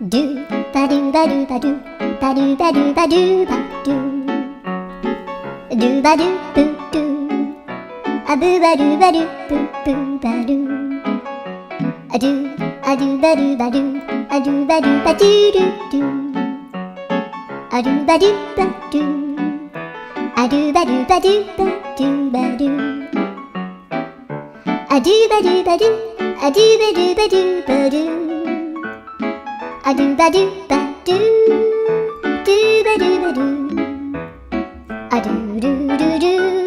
do ba do ba do ba do ba do ba do ba do ba do ba do boo do a boo ba do ba do boo boo ba do a do ba do ba do a do ba do ba do do do a do ba do ba do a do ba do ba do ba do ba do a do ba do ba do a do ba do ba do ba do a do ba do ba do